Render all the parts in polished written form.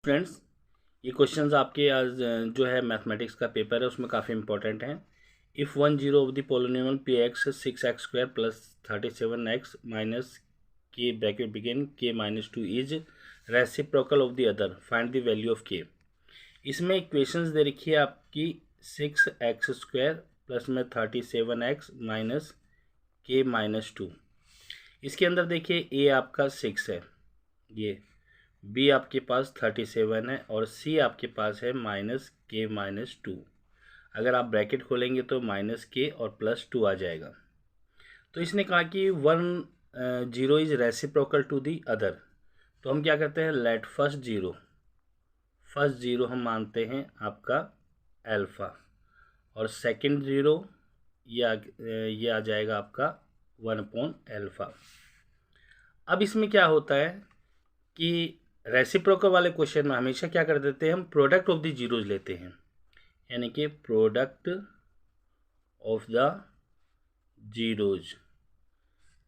Friends, ये questions आपके आज जो है मैथमेटिक्स का पेपर है उसमें काफ़ी इंपॉर्टेंट हैं। If 1 0 of the polynomial p x 6x² plus 37x minus k bracket begin k-2 is reciprocal of the other, find the value of k। इसमें इक्वेशंस दे रखी है आपकी 6x² प्लस में 37x माइनस k-2। इसके अंदर देखिए a आपका 6 है, ये बी आपके पास 37 है और सी आपके पास है -k-2। अगर आप ब्रैकेट खोलेंगे तो -k और +2 आ जाएगा। तो इसने कहा कि 1 0 is reciprocal to the other. तो हम क्या करते हैं, लेट फर्स्ट जीरो हम मानते हैं आपका अल्फ़ा और सेकंड जीरो ये आ जाएगा आपका 1/α। अब इसमें क्या होता है कि रेसिप्रोकल वाले क्वेश्चन में हमेशा क्या कर देते हैं, हम प्रोडक्ट ऑफ द जीरोज लेते हैं, यानी कि प्रोडक्ट ऑफ द जीरोज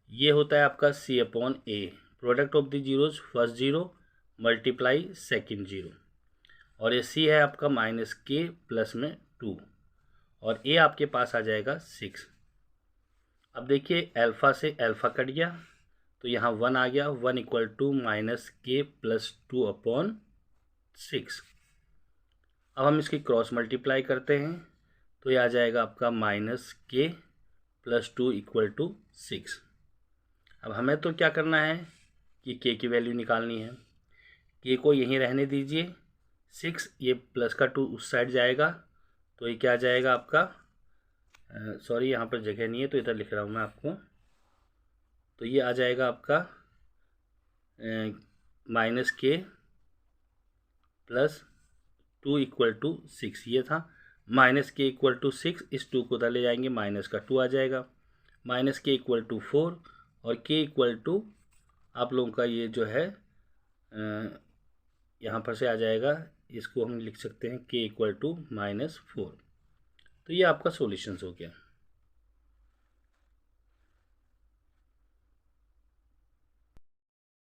ये होता है आपका C/A। Product of the zeros first zero multiply second zero, और ये C है आपका -k प्लस में 2 और A आपके पास आ जाएगा 6। अब देखिए अल्फ़ा से अल्फ़ा कट गया तो यहाँ 1 आ गया, 1 इक्वल टू -k + 2/6। अब हम इसकी क्रॉस मल्टीप्लाई करते हैं तो ये आ जाएगा आपका -k + 2 = 6। अब हमें तो क्या करना है कि k की वैल्यू निकालनी है। k को यहीं रहने दीजिए, 6 ये प्लस का 2 उस साइड जाएगा तो ये क्या आ जाएगा आपका, सॉरी यहाँ पर जगह नहीं है तो इधर लिख रहा हूँ मैं आपको। तो ये आ जाएगा आपका -k + 2 = 6। ये था -k = 6, इस 2 को उधर ले जाएंगे, माइनस का 2 आ जाएगा, -k = 4 और k = आप लोगों का ये जो है यहाँ पर से आ जाएगा, इसको हम लिख सकते हैं k = -4। तो ये आपका सॉल्यूशंस हो गया।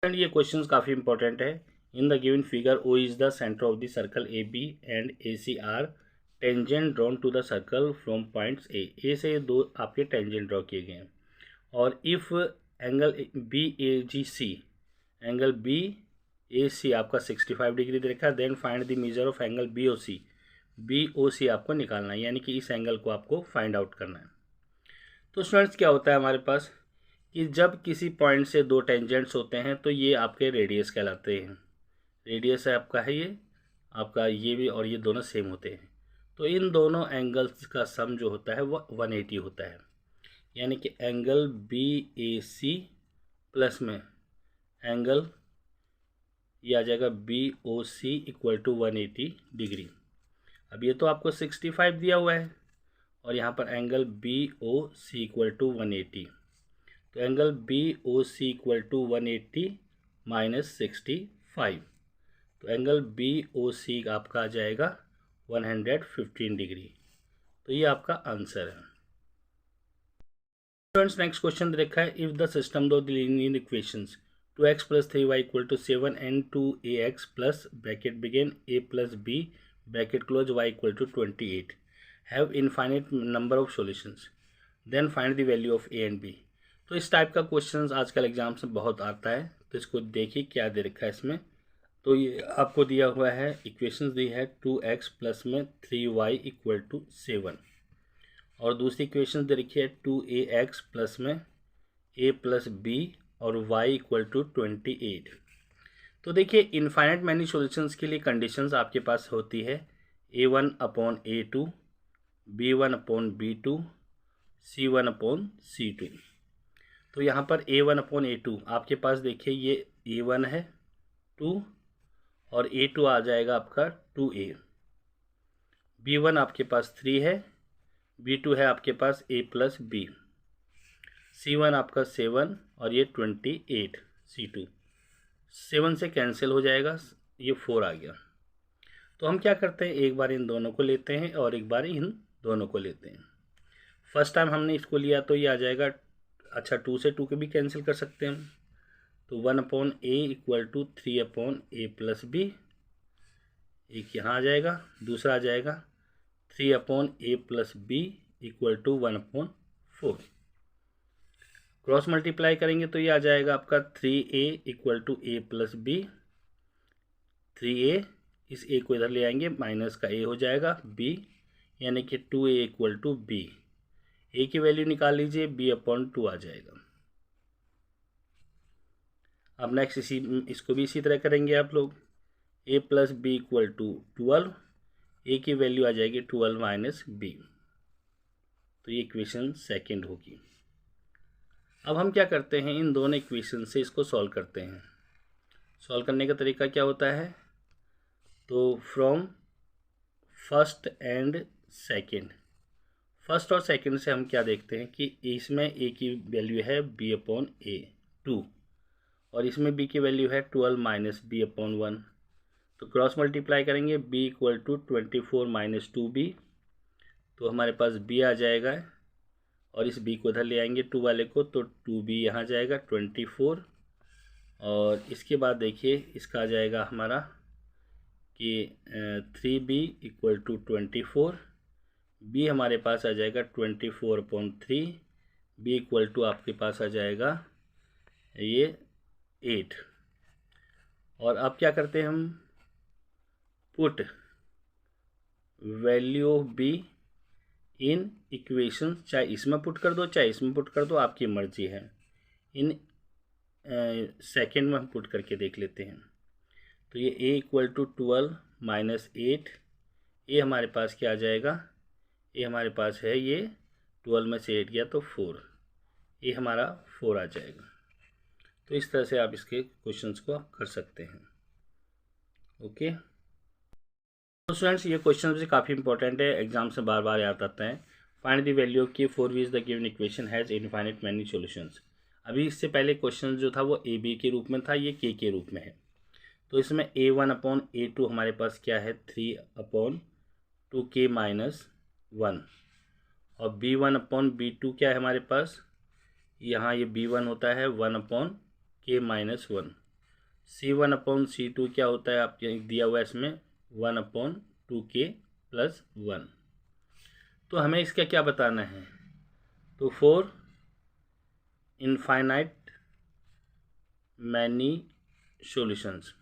एंड ये क्वेश्चंस काफ़ी इंपॉर्टेंट है। In the given figure O is the centre of the circle AB and AC are tangent drawn to the circle from points A से दो आपके टेंजेंट ड्रॉ किए गए हैं। और if angle BAGC, angle BAC आपका 65 degree दे रखा है, then find the measure of angle BOC आपको निकालना है, यानी कि इस एंगल को आपको फाइंड आउट करना है। तो स्टूडेंट्स क्या होता है हमारे पास कि जब किसी पॉइंट से दो टेंजेंट्स होते हैं तो ये आपके रेडियस कहलाते हैं। रेडियस है आपका है ये आपका, ये भी और ये दोनों सेम होते हैं। तो इन दोनों एंगल्स का सम जो होता है वो 180 होता है, यानी कि एंगल BAC प्लस में एंगल ये आ जाएगा BOC = 180 डिग्री। अब ये तो आपको 65 दिया हुआ है और यहाँ पर एंगल BOC = 180। तो एंगल BOC = 180 - 65, तो एंगल BOC आपका आ जाएगा 115 डिग्री। तो ये आपका आंसर है। स्टूडेंट्स नेक्स्ट क्वेश्चन देखा है, if the system of the linear equations 2x + 3y = 7 and 2ax plus bracket begin a + b bracket close y = 28 have infinite number of solutions, then find the value of a and b। तो इस type का question आजकल exams में बहुत आता है, तो इसको देखिए क्या दे रखा है इसमें। तो ये आपको दिया हुआ है, इक्वेशंस दी है 2x प्लस में 3y = 7 और दूसरी इक्वेशन दे रखी है 2ax प्लस में a + b और y = 28। तो देखिए इनफाइनाइट मैनी सॉल्यूशंस के लिए कंडीशंस आपके पास होती है a1/a2, b1/b2, c1/c2। तो यहाँ पर a1/a2 आपके पास देखिए ये a1 है 2 और a2 आ जाएगा आपका 2a, b1 आपके पास 3 है, b2 है आपके पास a + b, c1 आपका 7 और ये 28, c2 7 से कैंसिल हो जाएगा, ये 4 आ गया। तो हम क्या करते हैं, एक बार इन दोनों को लेते हैं और एक बार इन दोनों को लेते हैं। फर्स्ट टाइम हमने इसको लिया तो ये आ जाएगा, अच्छा 2 से 2 के भी कैंसिल कर सकते हैं हम। तो 1/a = 3/a + b एक यहाँ आ जाएगा, दूसरा आ जाएगा 3/a+b equal to 1/4। Cross multiply करेंगे तो ये आ जाएगा आपका 3a equal to a+b। 3a, इस a को इधर ले आएंगे, माइनस का a हो जाएगा b, यानी कि 2a equal to b। a की वैल्यू निकाल लीजिए, b/2 आ जाएगा। अब नेक्स्ट इसको भी इसी तरह करेंगे आप लोग। a+b इक्वल टू 12, a की वैल्यू आ जाएगी 12 - b, तो ये इक्वेशन सेकंड होगी। अब हम क्या करते हैं, इन दोनों इक्वेशन से इसको सॉल्व करते हैं। सॉल्व करने का तरीका क्या होता है, तो from first and second, first और सेकंड से हम क्या देखते हैं कि इसमें a की वैल्यू है b/a2 और इसमें b की वैल्यू है 12 - b/1। तो क्रॉस मल्टीप्लाई करेंगे, b इक्वल टू 24 - 2b, तो हमारे पास b आ जाएगा और इस b को इधर ले आएंगे 2 वाले को, तो 2b यहाँ जाएगा 24। और इसके बाद देखिए इसका आ जाएगा हमारा कि 3b इक्वल टू 24, b हमारे पास आ जाएगा 24/3, b इक्वल टू आपके पास आ जाएगा ये 8। और अब क्या करते हैं हम, put value of b in equation, चाहे इसमें पुट कर दो चाहे इसमें पुट कर दो, आपकी मर्जी है। इन सेकेंड में हम पुट करके देख लेते हैं। तो ये a इक्वल टू 12 - 8, ये हमारे पास क्या आ जाएगा, ये हमारे पास है ये 12 में से 8 गया तो 4, ये हमारा 4 आ जाएगा। तो इस तरह से आप इसके क्वेश्चंस को कर सकते हैं। ओके, तो स्टूडेंट्स ये क्वेश्चन भी काफ़ी इंपॉर्टेंट है, एग्जाम से बार बार याद आता है। Find the value of k for which the given equation has infinite many solutions. अभी इससे पहले क्वेश्चन जो था वो ए बी के रूप में था, ये k के रूप में है। तो इसमें a1/a2 हमारे पास क्या है, 3/2k - 1, और b1/b2 क्या है हमारे पास, यहाँ ये b1 होता है 1/k - 1, c1/c2 क्या होता है आप दिया हुआ है इसमें 1/2k + 1। तो हमें इसका क्या बताना है, तो for infinite many solutions,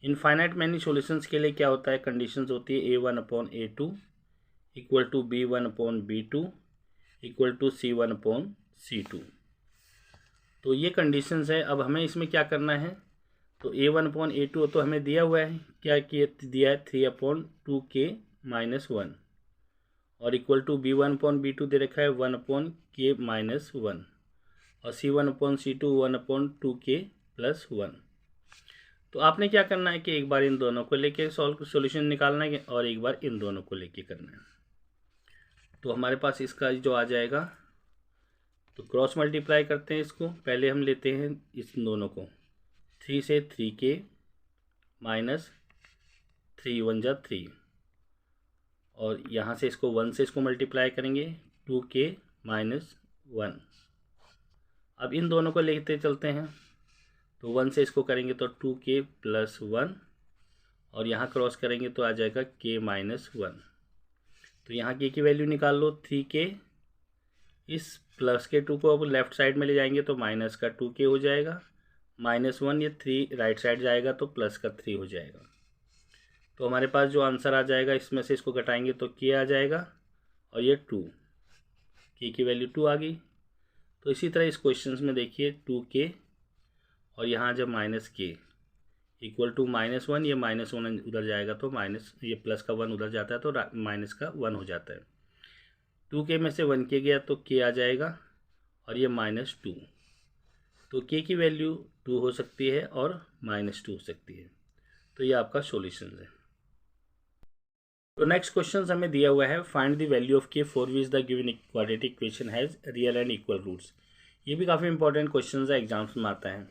infinite many solutions के लिए क्या होता है, कंडीशंस होती है a1/a2 equal to b1/b2 equal to c1/c2। तो ये कंडीशंस है। अब हमें इसमें क्या करना है, तो a1/a2 तो हमें दिया हुआ है, क्या दिया है 3/2k - 1, और इक्वल टू b1/b2 दे रखा है 1/k - 1, और c1/c2 1/2k + 1। तो आपने क्या करना है कि एक बार इन दोनों को लेके सॉल्यूशन निकालना है और एक बार इन दोनों को लेके करना है। तो हमारे पास इसका जो आ जाएगा, तो क्रॉस मल्टीप्लाई करते हैं इसको। पहले हम लेते हैं इस दोनों को, 3 से 3k - 3 1 जा 3, और यहाँ से इसको 1 से इसको मल्टीप्लाई करेंगे 2k - 1। अब इन दोनों को लेते चलते हैं, तो 1 से इसको करेंगे तो 2k + 1, और यहाँ क्रॉस करेंगे तो आ जाएगा k - 1। तो यहाँ k की वैल्यू निकाल लो 3k, इस प्लस के 2 को अब लेफ्ट साइड में ले जाएंगे तो माइनस का 2k हो जाएगा, -1 ये 3 राइट साइड जाएगा तो प्लस का 3 हो जाएगा। तो हमारे पास जो आंसर आ जाएगा इसमें से इसको घटाएंगे तो k आ जाएगा, और ये 2, k की वैल्यू 2 आ गई। तो इसी तरह इस क्वेश्चन में देखिए 2k, और यहाँ जब -k इक्वल टू -1, ये -1 उधर जाएगा तो माइनस, ये प्लस का 1 उधर जाता है तो माइनस का 1 हो जाता है। 2k में से 1k गया तो k आ जाएगा, और ये -2, तो k की वैल्यू 2 हो सकती है और -2 हो सकती है। तो ये आपका सॉल्यूशन है। तो नेक्स्ट क्वेश्चन हमें दिया हुआ है, find the value of k for which the given quadratic equation has real and equal roots. ये भी काफ़ी इंपॉर्टेंट क्वेश्चन है, एग्जाम्स में आता है।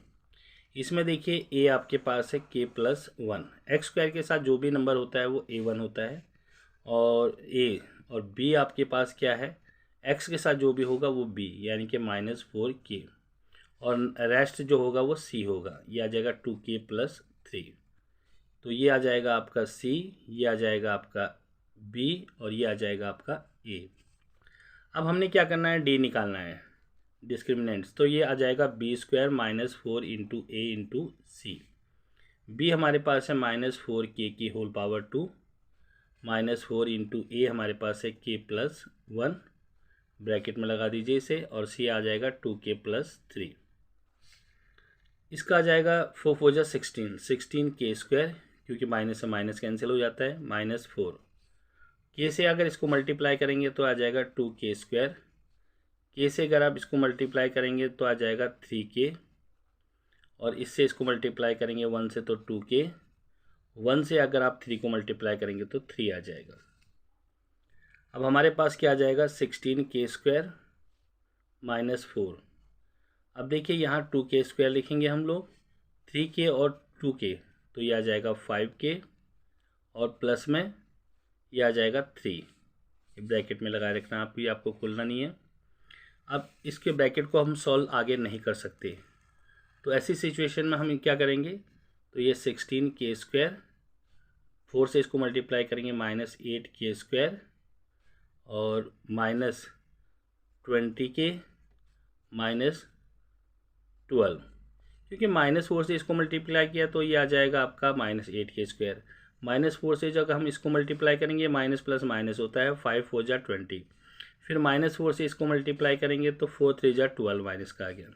इसमें देखिए a आपके पास है k + 1, एक्स स्क्वायर के साथ जो भी नंबर होता है वो a1 होता है, और a और b आपके पास क्या है, x के साथ जो भी होगा वो b, यानी कि -4k, और रेस्ट जो होगा वो c होगा, ये आ जाएगा 2k + 3। तो ये आ जाएगा आपका सी, ये आ जाएगा आपका बी और ये आ जाएगा आपका ए। अब हमने क्या करना है, डी निकालना है, डिस्क्रिमिनेंट्स। तो ये आ जाएगा बी स्क्वायर माइनस 4 इंटू ए इंटू सी। बी हमारे पास है -4 के की होल पावर 2, -4 इंटू ए हमारे पास है के प्लस 1, ब्रैकेट में लगा दीजिए इसे, और सी आ जाएगा 2k प्लस 3। इसका आ जाएगा 4 4 जा 16 के स्क्वायर, क्योंकि माइनस से माइनस कैंसिल हो जाता है, -4 के से अगर इसको मल्टीप्लाई करेंगे तो आ जाएगा 2k स्क्वायर, के से अगर आप इसको मल्टीप्लाई करेंगे तो आ जाएगा 3k, और इससे इसको मल्टीप्लाई करेंगे 1 से तो 2k, 1 से अगर आप 3 को मल्टीप्लाई करेंगे तो 3 आ जाएगा। अब हमारे पास क्या आ जाएगा, 16k स्क्वायर -4। अब देखिए यहाँ 2k स्क्वायर लिखेंगे हम लोग, 3k और 2k, तो ये आ जाएगा 5k, और प्लस में ये आ जाएगा 3। ब्रैकेट में लगाए रखना, आप भी, आपको खोलना नहीं है। अब इसके ब्रैकेट को हम सॉल्व आगे नहीं कर सकते, तो ऐसी सिचुएशन में हम क्या करेंगे, तो ये 16k स्क्वायर, 4 से इसको मल्टीप्लाई करेंगे -8k स्क्वायर, और -20k -12, क्योंकि -4 से इसको मल्टीप्लाई किया तो ये आ जाएगा आपका -8k स्क्वायर। -4 से जब हम इसको मल्टीप्लाई करेंगे, माइनस प्लस माइनस होता है, 5 4 जा 20, फिर -4 से इसको मल्टीप्लाई करेंगे तो 4 3 जा 12 माइनस का आ गया।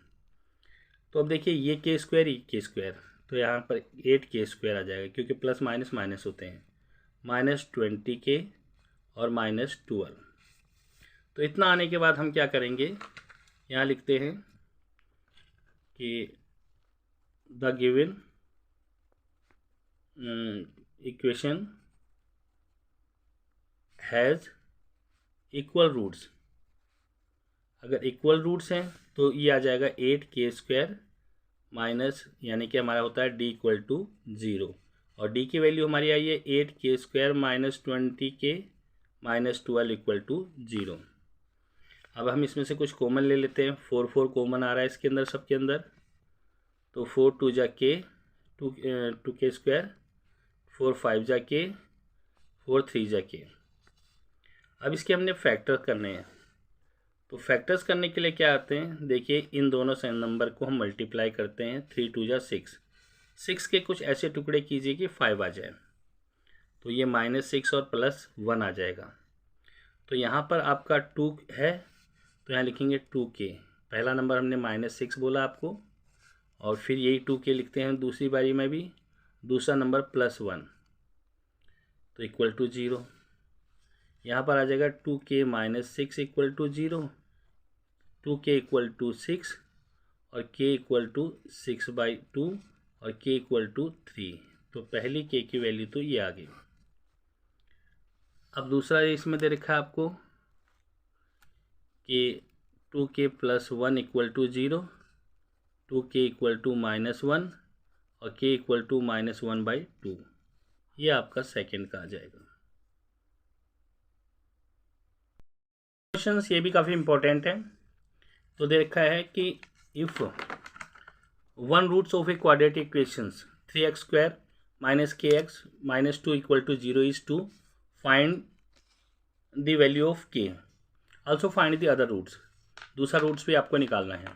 तो अब देखिए ये के स्क्वायर, ये के स्क्वायर, तो यहाँ पर 8k स्क्वायर आ जाएगा, क्योंकि प्लस माइनस माइनस होते हैं, -20k और -12। तो इतना आने के बाद हम क्या करेंगे, यहाँ लिखते हैं कि the given equation has equal roots. अगर इक्वल रूट्स हैं तो ये आ जाएगा 8k स्क्वायर माइनस, यानी कि हमारा होता है d इक्वल टू 0, और d की वैल्यू हमारी आई है 8k square -20k -12 equal to 0। अब हम इसमें से कुछ कॉमन ले लेते हैं, 4 4 कॉमन आ रहा है इसके अंदर, सबके अंदर, तो 4 2 जा k, 2k स्क्वायर, 4 5 जा k, 4 3 जा k। अब इसके हमने फैक्टर करने हैं, तो फैक्टर्स करने के लिए क्या आते हैं, देखिए इन दोनों से नंबर को हम मल्टीप्लाई करते हैं, 3 2 जा 6, 6 के कुछ ऐसे टुकड़े कीजिए कि 5 आ जाए, तो ये -6 और +1 आ जाएगा। तो यहाँ पर आपका 2 है, तो यहाँ लिखेंगे 2k, पहला नंबर हमने -6 बोला आपको, और फिर यही 2k लिखते हैं दूसरी बारी में भी, दूसरा नंबर +1, तो इक्वल टू 0। यहाँ पर आ जाएगा 2k -6 equal to 0, 2k equal to 6, और k इक्वल टू 6/2, और k इक्वल टू 3। तो पहली k की वैल्यू तो ये आ गई। अब दूसरा इसमें दे रखा है आपको कि 2k + 1 equal to 0, 2k equal to -1, और k इक्वल टू -1/2। ये आपका सेकेंड का आ जाएगा। क्वेश्चंस ये भी काफ़ी इंपॉर्टेंट है। तो दे रखा है कि if 1 roots of a quadratic equations 3x² -kx -2 equal to 0 is two find the value of k, also find the other roots. दूसरा रूट्स भी आपको निकालना है।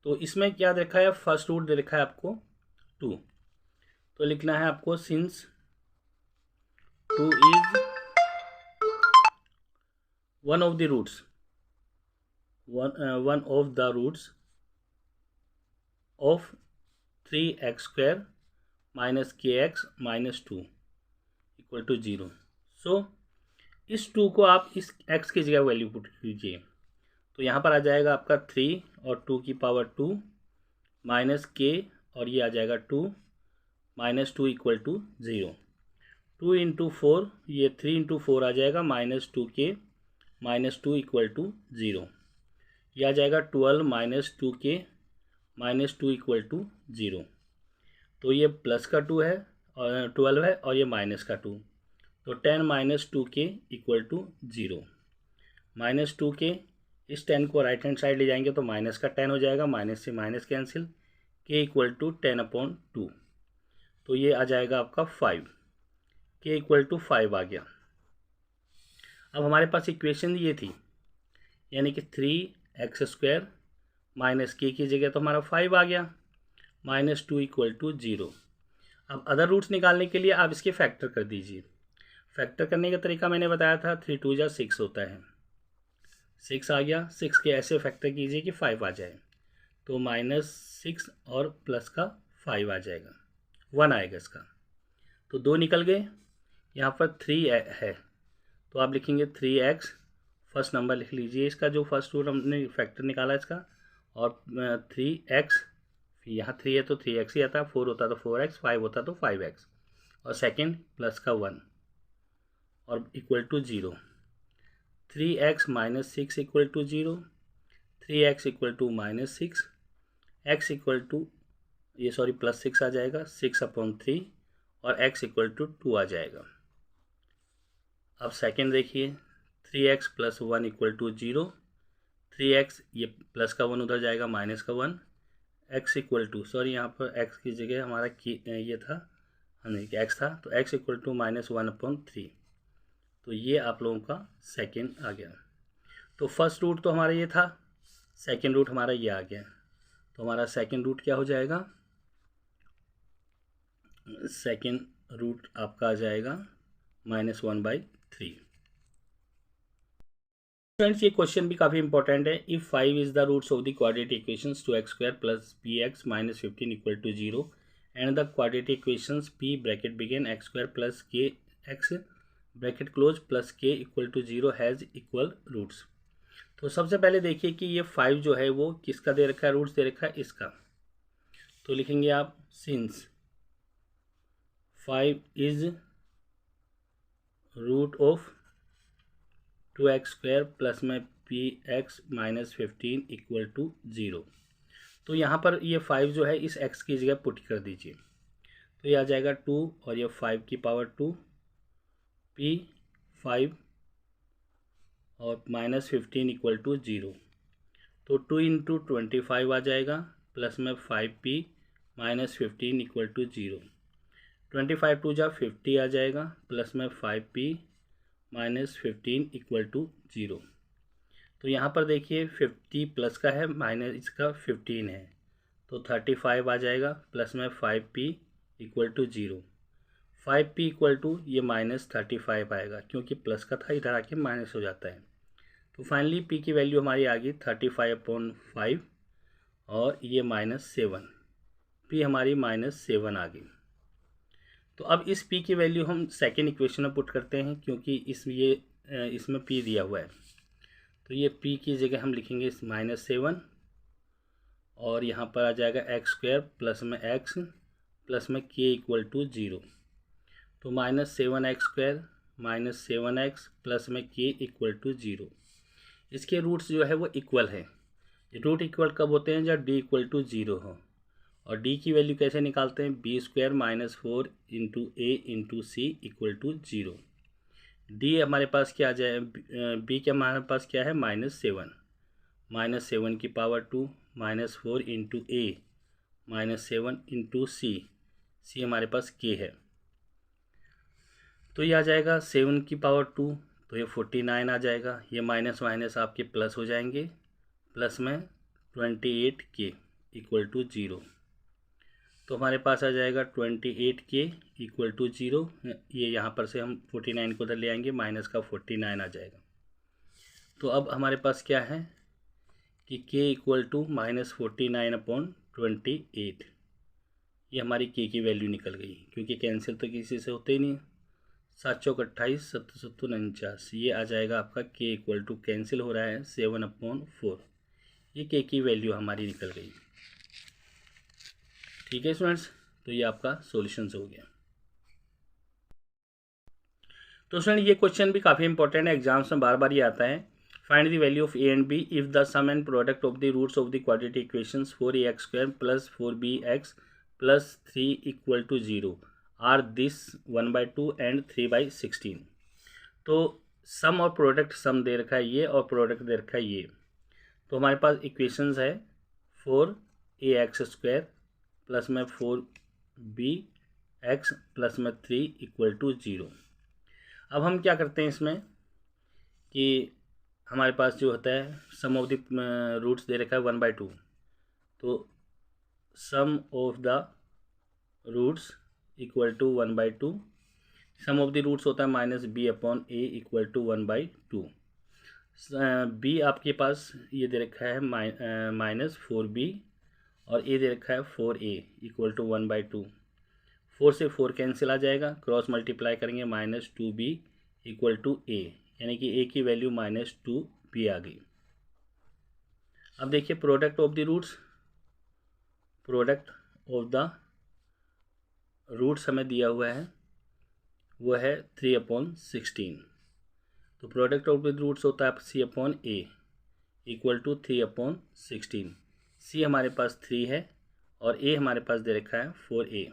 तो इसमें क्या देखा है, फर्स्ट रूट दे रखा है आपको 2, तो लिखना है आपको since 2 is one of the roots of 3x² -kx -2 equal to 0। So इस 2 को आप इस x की जगह वैल्यू पुट कीजिए, तो यहाँ पर आ जाएगा आपका 3 और 2 की पावर 2 माइनस k, और ये आ जाएगा 2 -2 इक्वल टू 0। 2 × 4, ये 3 × 4 आ जाएगा -2k -2 इक्वल टू 0। यह आ जाएगा 12 -2k -2 इक्वल टू 0। तो ये प्लस का 2 है और 12 है, और ये माइनस का 2, तो 10 - 2k इक्वल टू 0। -2k, इस 10 को राइट हैंड साइड ले जाएंगे तो माइनस का 10 हो जाएगा, माइनस से minus cancel, k equal to 10/2। तो ये आ जाएगा आपका 5, के इक्वल टू 5 आ गया। अब हमारे पास इक्वेशन ये थी, यानी कि 3x² माइनस के की जगह तो हमारा 5 आ गया, -2 इक्वल टू 0। अब अदर रूट्स निकालने के लिए आप इसके फैक्टर कर दीजिए। फैक्टर करने का तरीका मैंने बताया था, 3 2 जा 6 होता है, 6 आ गया। 6 के ऐसे फैक्टर कीजिए कि 5 आ जाए, तो -6 और प्लस का 5 आ जाएगा, 1 आएगा इसका। तो 2 निकल गए। यहाँ पर 3 है, तो आप लिखेंगे 3x, फर्स्ट नंबर लिख लीजिए इसका, जो फर्स्ट रूट हमने फैक्टर निकाला इसका, और 3x, यहाँ 3 है तो 3x ही आता, 4 होता तो 4x, 5 होता तो 5x, और सेकेंड प्लस का 1 और equal to 0। 3x minus 6 equal to 0, 3x equal to -6, x equal to ये सॉरी प्लस 6 आ जाएगा, 6/3, और x इक्वल टू 2 आ जाएगा। अब सेकेंड देखिए, 3x plus 1 equal to 0, 3x ये प्लस का 1 उधर जाएगा, माइनस का 1, x इक्वल टू सॉरी यहाँ पर x की जगह हमारा ये था, नहीं x था, तो x इक्वल टू -1/3। तो ये आप लोगों का सेकेंड आ गया। तो फर्स्ट रूट तो हमारा ये था, सेकेंड रूट हमारा ये आ गया। तो हमारा सेकेंड रूट क्या हो जाएगा, सेकेंड रूट आपका आ जाएगा -1/3। फ्रेंड्स ये क्वेश्चन भी काफ़ी इंपॉर्टेंट है। If 5 is the roots of the quadratic equations 2x² plus px -15 equal to 0 and the quadratic equations p bracket begin x² plus kx bracket close plus k equal to 0 has equal roots. तो सबसे पहले देखिए कि ये 5 जो है वो किसका दे रखा है, रूट्स दे रखा है इसका। तो लिखेंगे आप since 5 is root of 2x² plus में px -15 इक्वल टू 0। तो यहाँ पर ये 5 जो है इस x की जगह पुट कर दीजिए, तो ये आ जाएगा 2 और ये 5 की पावर 2, p 5 और -15 इक्वल टू 0। तो 2 × 25 आ जाएगा, प्लस में 5p -15 इक्वल टू 0। 25 2 जा 50 आ जाएगा, प्लस में 5p -15 इक्वल टू 0। तो यहाँ पर देखिए 50 प्लस का है, माइनस इसका 15 है, तो 35 आ जाएगा, प्लस में 5p equal to 0। 5p equal to ये -35 आएगा, क्योंकि प्लस का था इधर आके माइनस हो जाता है। तो फाइनली p की वैल्यू हमारी आ गई 35/5 और ये -7, p हमारी -7 आ गई। तो अब इस p की वैल्यू हम सेकेंड इक्वेशन में पुट करते हैं, क्योंकि इसमें p दिया हुआ है। तो ये p की जगह हम लिखेंगे -7 और यहाँ पर आ जाएगा x² प्लस में x प्लस में k इक्वल टू 0। तो -7x² -7x प्लस में k इक्वल टू 0। इसके रूट्स जो है वो इक्वल है। रूट इक्वल कब होते हैं, जब d इक्वल टू 0 हो। और d की वैल्यू कैसे निकालते हैं, b² -4 × a × c equal to 0। d हमारे पास क्या आ जाए, b के हमारे पास क्या है -7, -7 की पावर 2 -4 × a -7 × c हमारे पास k है। तो ये आ जाएगा 7 की पावर 2, तो ये 49 आ जाएगा। ये माइनस माइनस आपके प्लस हो जाएंगे, प्लस में 28k इक्वल टू 0। तो हमारे पास आ जाएगा 28k इक्वल टू 0। ये यहाँ पर से हम 49 को उधर ले आएंगे, माइनस का 49 आ जाएगा। तो अब हमारे पास क्या है कि k इक्वल टू -49/28। ये हमारी k की वैल्यू निकल गई, क्योंकि कैंसिल तो किसी से होते ही नहीं। 7 चौक 28, 7 7 49, ये आ जाएगा आपका k इक्वल टू कैंसिल हो रहा है 7/4। ये k की वैल्यू हमारी निकल गई। ठीक है स्टूडेंट्स, तो ये आपका सॉल्यूशन हो गया। तो स्टूडेंट ये क्वेश्चन भी काफ़ी इंपॉर्टेंट है, एग्जाम्स में बार बार ये आता है। Find the value of a and b if the sum and product of the roots of the quadratic equations 4ax² plus 4bx plus 3 equal to 0 are this 1/2 and 3/16। तो सम और product, सम दे रखा है ये और प्रोडक्ट दे रखा है ये। तो हमारे पास इक्वेशंस है 4ax² प्लस में 4bx एक्स प्लस में 3 इक्वल टू 0। अब हम क्या करते हैं इसमें कि हमारे पास जो होता है सम ऑफ द रूट्स दे रखा है 1/2, तो sum of the roots equal to 1/2। Sum of the roots होता है -b/a इक्वल टू 1/2। b आपके पास ये दे रखा है -4b और a दे रखा है 4a इक्वल टू 1/2। 4 से 4 कैंसिल आ जाएगा, क्रॉस मल्टीप्लाई करेंगे -2b इक्वल टू a, यानी कि a की वैल्यू -2b आ गई। अब देखिए product of the roots, product of the roots हमें दिया हुआ है वो है 3/16। तो प्रोडक्ट ऑफ द रूट्स होता है c/a इक्वल टू 3/16। c हमारे पास 3 है और a हमारे पास दे रखा है 4a।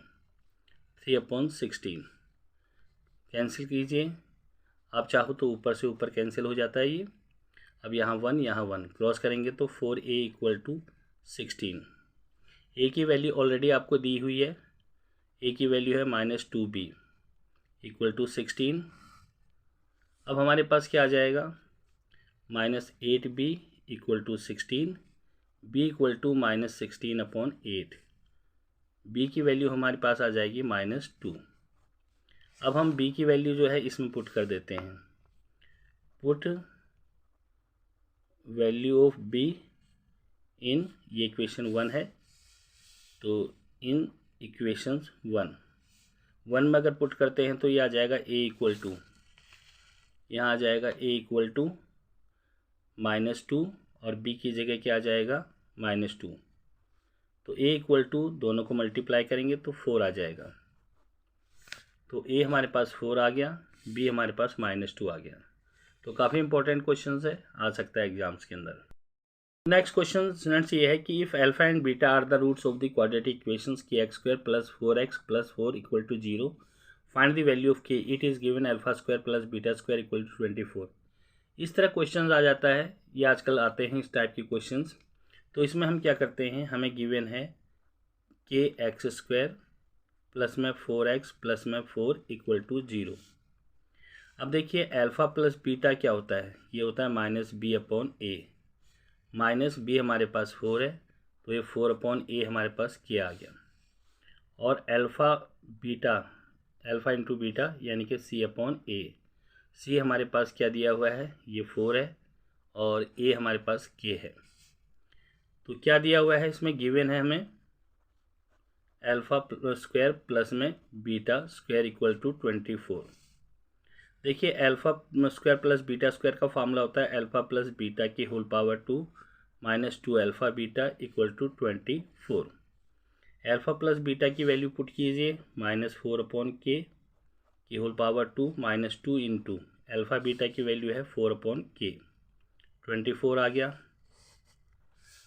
3/16 कैंसिल कीजिए, आप चाहो तो ऊपर से ऊपर कैंसिल हो जाता है ये। अब यहाँ 1 यहाँ 1 क्रॉस करेंगे तो 4a इक्वल टू 16। a की वैल्यू ऑलरेडी आपको दी हुई है, a की वैल्यू है -2b इक्वल टू 16। अब हमारे पास क्या आ जाएगा, -8b equal to 16, b equal to -16/8। b की वैल्यू हमारे पास आ जाएगी -2। अब हम b की वैल्यू जो है इसमें पुट कर देते हैं, पुट वैल्यू ऑफ b इन, ये इक्वेशन 1 है, तो इन इक्वेशन 1 में अगर पुट करते हैं तो ये आ जाएगा a इक्वल टू, यहाँ आ जाएगा a इक्वल टू -2 और b की जगह क्या आ जाएगा -2। तो a इक्वल टू दोनों को मल्टीप्लाई करेंगे तो 4 आ जाएगा, तो a हमारे पास 4 आ गया, b हमारे पास -2 आ गया। तो काफ़ी इंपॉर्टेंट क्वेश्चन है, आ सकता है एग्जाम्स के अंदर। नेक्स्ट क्वेश्चन स्टूडेंट्स ये है कि if alpha and beta are the roots of the quadratic equations kx² + 4x + 4 equal to 0, find the value of k। It is given α² + β² equal to 24। इस तरह क्वेश्चन आ जाता है, ये आजकल आते हैं इस टाइप के क्वेश्चंस। तो इसमें हम क्या करते हैं, हमें गिवन है kx² प्लस में 4x प्लस में 4 इक्वल टू 0। अब देखिए अल्फ़ा प्लस बीटा क्या होता है, ये होता है -b/a। -b हमारे पास 4 है, तो ये 4/a हमारे पास k आ गया। और alpha beta, alpha into beta यानी कि c/a। c हमारे पास क्या दिया हुआ है, ये 4 है और a हमारे पास k है। तो क्या दिया हुआ है इसमें, गिवन है हमें α² प्लस में β² इक्वल टू 24। देखिए α² प्लस β² का फॉर्मूला होता है अल्फ़ा प्लस बीटा की whole power 2 -2 alpha beta equal to 24। Alpha plus beta की वैल्यू पुट कीजिए, -4/k की whole power 2 -2 into alpha beta की वैल्यू है 4/k, 24 आ गया।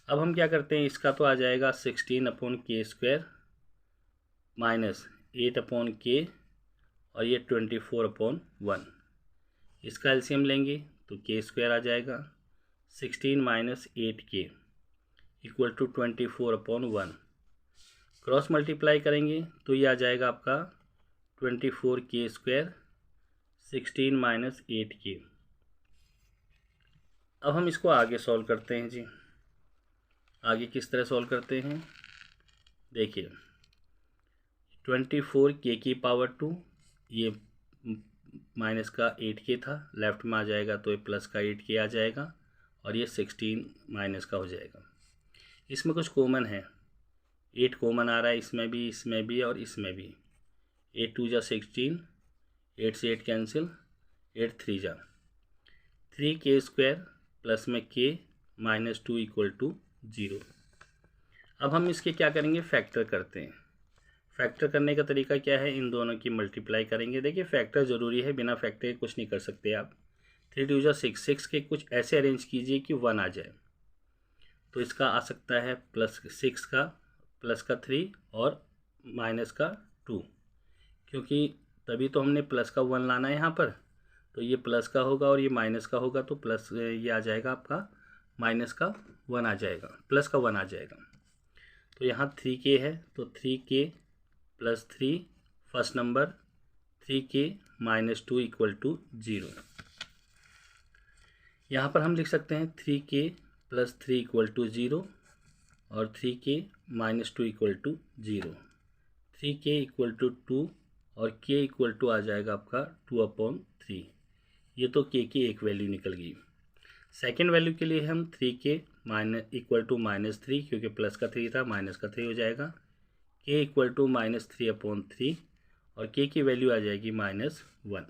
अब हम क्या करते हैं, इसका तो आ जाएगा 16/k² -8/k और ये 24/1। इसका एलसीएम लेंगे तो k² आ जाएगा, 16 - 8k equal to 24/1। Cross multiply करेंगे तो ये आ जाएगा आपका 24k² 16 - 8k। अब हम इसको आगे सॉल्व करते हैं जी। आगे किस तरह सॉल्व करते हैं, देखिए 24k की पावर 2, ये माइनस का 8k था, लेफ्ट में आ जाएगा तो ये प्लस का 8k आ जाएगा और ये 16 माइनस का हो जाएगा। इसमें कुछ कॉमन है, 8 कॉमन आ रहा है, इसमें भी और इसमें भी। 8 2 जा 16, 8 से 8 कैंसिल, 8 3 जा 3k² प्लस में k -2 इक्वल टू 0। अब हम इसके क्या करेंगे, फैक्टर करते हैं। फैक्टर करने का तरीका क्या है, इन दोनों की मल्टीप्लाई करेंगे। देखिए फैक्टर ज़रूरी है, बिना फैक्टर के कुछ नहीं कर सकते आप। 3 2 जा 6, 6 के कुछ ऐसे अरेंज कीजिए कि 1 आ जाए। तो इसका आ सकता है +6 का प्लस का 3 और माइनस का 2, क्योंकि तभी तो हमने प्लस का 1 लाना है यहाँ पर। तो ये प्लस का होगा और ये माइनस का होगा, तो प्लस ये आ जाएगा आपका माइनस का 1 आ जाएगा, प्लस का 1 आ जाएगा। तो यहाँ 3k है तो 3k + 3 फर्स्ट नंबर 3k - 2 = 0। यहाँ पर हम लिख सकते हैं 3k + 3 = 0 और 3k - 2 = 0। 3k = 2 और k = आ जाएगा आपका 2/3। ये तो k की एक वैल्यू निकल गई। सेकेंड वैल्यू के लिए हम 3k = -3, क्योंकि प्लस का 3 था, माइनस का 3 हो जाएगा। k = -3/3 और k की वैल्यू आ जाएगी -1।